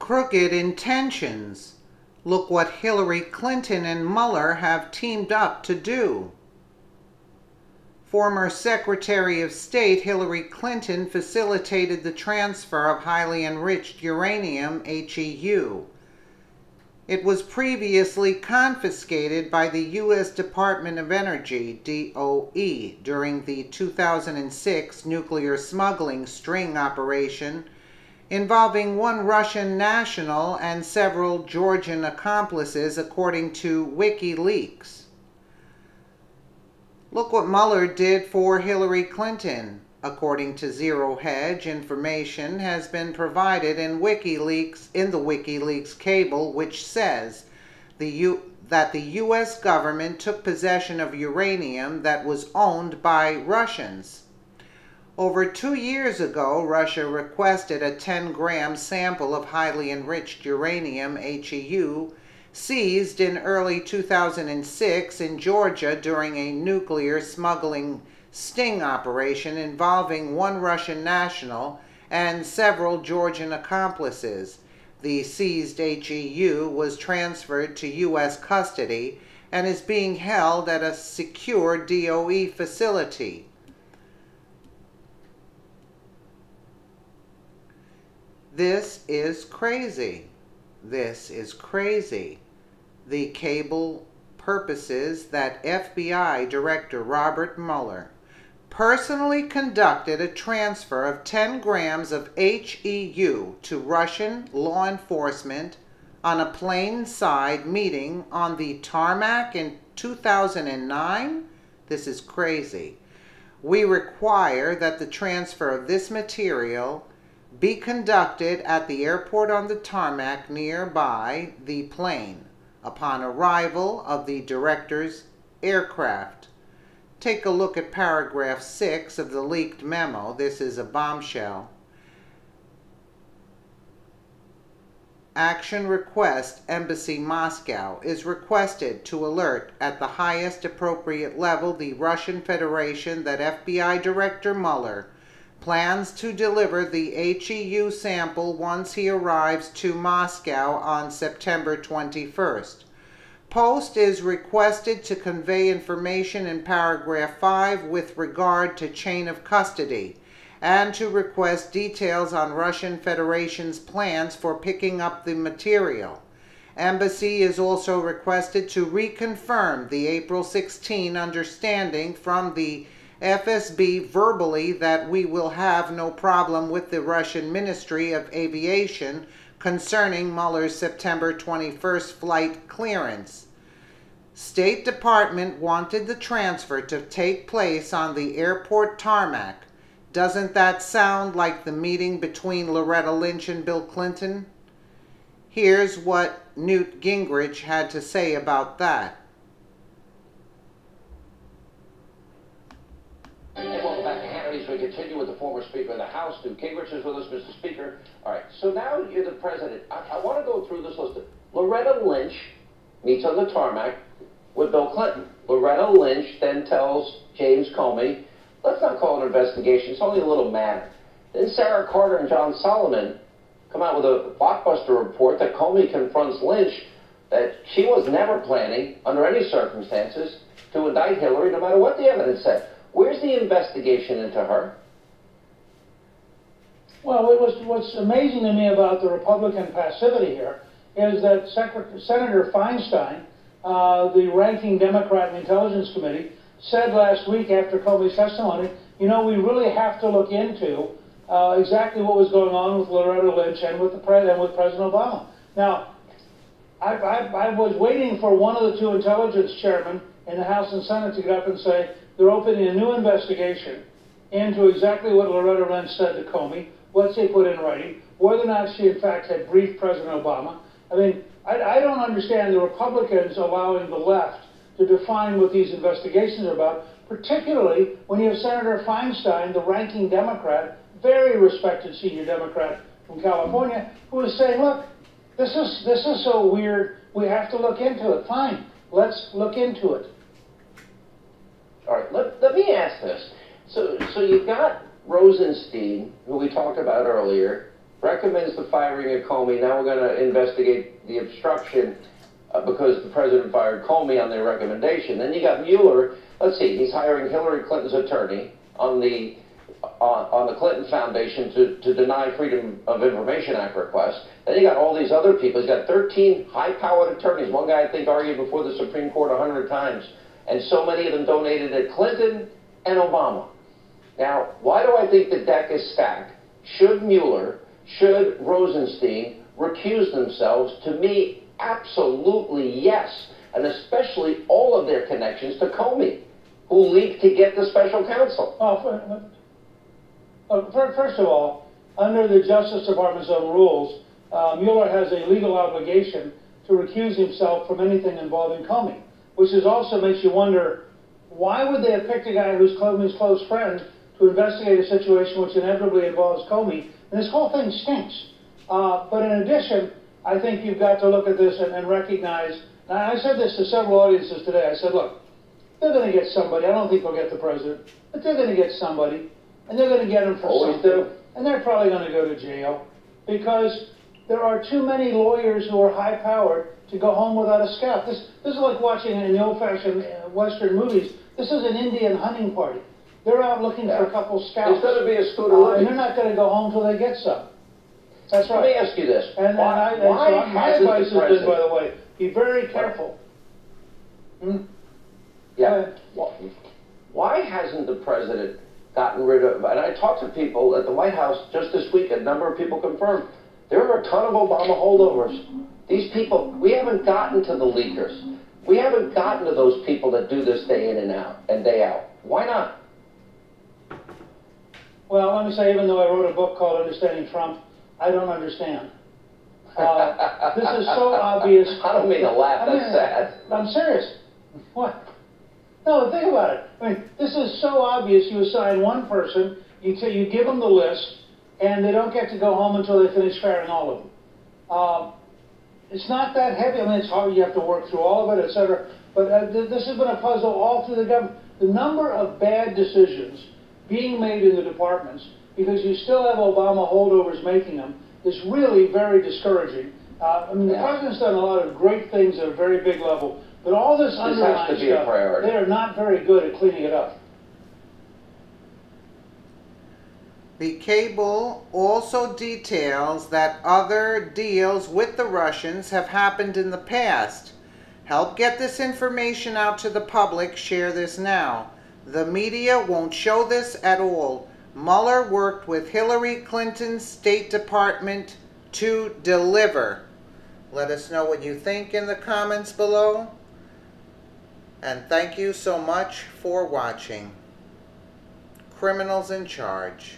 Crooked intentions. Look what Hillary Clinton and Mueller have teamed up to do. Former Secretary of State Hillary Clinton facilitated the transfer of highly enriched uranium, HEU. It was previously confiscated by the U.S. Department of Energy, DOE, during the 2006 nuclear smuggling sting operation involving one Russian national and several Georgian accomplices, according to WikiLeaks. Look what Mueller did for Hillary Clinton. According to Zero Hedge, information has been provided in the WikiLeaks cable, which says that the U.S. government took possession of uranium that was owned by Russians. Over 2 years ago, Russia requested a 10-gram sample of highly enriched uranium, HEU, seized in early 2006 in Georgia during a nuclear smuggling sting operation involving one Russian national and several Georgian accomplices. The seized HEU was transferred to U.S. custody and is being held at a secure DOE facility. This is crazy. This is crazy. The cable purposes that FBI Director Robert Mueller personally conducted a transfer of 10 grams of HEU to Russian law enforcement on a plane-side meeting on the tarmac in 2009? This is crazy. We require that the transfer of this material be conducted at the airport on the tarmac nearby the plane upon arrival of the director's aircraft. Take a look at paragraph 6 of the leaked memo. This is a bombshell. Action request, Embassy Moscow, is requested to alert at the highest appropriate level the Russian Federation that FBI Director Mueller plans to deliver the HEU sample once he arrives to Moscow on September 21st. Post is requested to convey information in paragraph 5 with regard to chain of custody and to request details on Russian Federation's plans for picking up the material. Embassy is also requested to reconfirm the April 16 understanding from the FSB verbally that we will have no problem with the Russian Ministry of Aviation concerning Mueller's September 21st flight clearance. State Department wanted the transfer to take place on the airport tarmac. Doesn't that sound like the meeting between Loretta Lynch and Bill Clinton? Here's what Newt Gingrich had to say about that. We continue with the former Speaker of the House. Newt Gingrich is with us, Mr. Speaker. All right, so now you're the president. I want to go through this list. Loretta Lynch meets on the tarmac with Bill Clinton. Loretta Lynch then tells James Comey, let's not call it an investigation, it's only a little matter. Then Sarah Carter and John Solomon come out with a blockbuster report that Comey confronts Lynch that she was never planning, under any circumstances, to indict Hillary, no matter what the evidence said. Where's the investigation into her? Well, what's amazing to me about the Republican passivity here is that Senator Feinstein, the ranking Democrat in the Intelligence Committee, said last week after Comey's testimony, you know, we really have to look into exactly what was going on with Loretta Lynch and with President Obama. Now, I was waiting for one of the two intelligence chairmen in the House and Senate to get up and say, they're opening a new investigation into exactly what Loretta Lynch said to Comey, what they put in writing, whether or not she in fact had briefed President Obama. I mean, I don't understand the Republicans allowing the left to define what these investigations are about, particularly when you have Senator Feinstein, the ranking Democrat, very respected senior Democrat from California, who is saying, look, this is so weird, we have to look into it. Fine, let's look into it. All right, let me ask this. So you've got Rosenstein, who we talked about earlier, recommends the firing of Comey. Now we're going to investigate the obstruction because the president fired Comey on their recommendation. Then you got Mueller. Let's see, he's hiring Hillary Clinton's attorney on the Clinton Foundation to deny Freedom of Information Act requests. Then you got all these other people. He's got 13 high-powered attorneys. One guy, I think, argued before the Supreme Court 100 times. And so many of them donated to Clinton and Obama. Now, why do I think the deck is stacked? Should Mueller, should Rosenstein recuse themselves? To me, absolutely yes. And especially all of their connections to Comey, who leaked to get the special counsel. First of all, under the Justice Department's own rules, Mueller has a legal obligation to recuse himself from anything involving Comey, which also makes you wonder, why would they have picked a guy who's Comey's close friend to investigate a situation which inevitably involves Comey? And this whole thing stinks. But in addition, I think you've got to look at this and recognize, and I said this to several audiences today, I said, look, they're going to get somebody. I don't think they'll get the president, but they're going to get somebody, and they're going to get him for something. And they're probably going to go to jail because there are too many lawyers who are high-powered to go home without a scalp. This is like watching in the old-fashioned Western movies. This is an Indian hunting party. They're out looking for a couple scalps. There's going to be a scooter, and they're not going to go home till they get some. That's right. Let me ask you this. And my advice has been, by the way, be very careful. Yeah. Why hasn't the president gotten rid of, and I talked to people at the White House just this week, a number of people confirmed, there are a ton of Obama holdovers. These people, we haven't gotten to the leakers. We haven't gotten to those people that do this day in and out and day out. Why not? Well, let me say, even though I wrote a book called Understanding Trump, I don't understand. This is so obvious. I don't mean to laugh, that's sad. I'm serious. What? No, think about it. I mean, this is so obvious. You assign one person, you give them the list, and they don't get to go home until they finish firing all of them. It's not that heavy. I mean, it's hard. You have to work through all of it, etc. But this has been a puzzle all through the government. The number of bad decisions being made in the departments, because you still have Obama holdovers making them, is really very discouraging. I mean, the president's done a lot of great things at a very big level, but all this underlying stuff, they are not very good at cleaning it up. The cable also details that other deals with the Russians have happened in the past. Help get this information out to the public. Share this now. The media won't show this at all. Mueller worked with Hillary Clinton's State Department to deliver. Let us know what you think in the comments below. And thank you so much for watching. Criminals in charge.